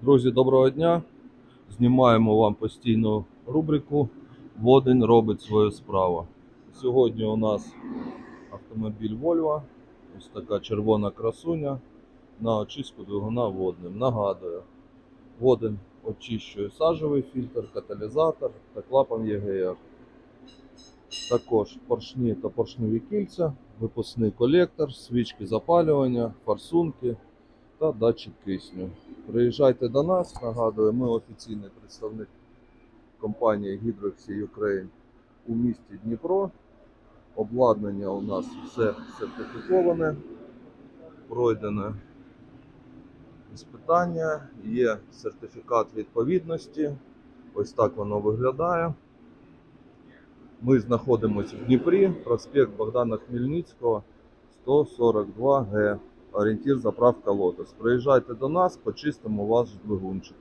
Друзі, доброго дня! Знімаємо вам постійну рубрику «Водень робить свою справу». Сьогодні у нас автомобіль Volvo, ось така червона красуня на очистку двигуна водним. Нагадую, водень очищує сажовий фільтр, каталізатор та клапан ЄГР. Також поршні та поршневі кільця, випускний колектор, свічки запалювання, форсунки та датчик кисню. Приїжджайте до нас, нагадую, ми офіційний представник компанії Hydroxy Ukraine у місті Дніпро. Обладнання у нас все сертифіковане, пройдене іспитання, є сертифікат відповідності. Ось так воно виглядає. Ми знаходимося в Дніпрі, проспект Богдана Хмельницького, 142Г. Орієнтир заправка Лотос. Приїжджайте до нас, почистимо ваш двигунчик.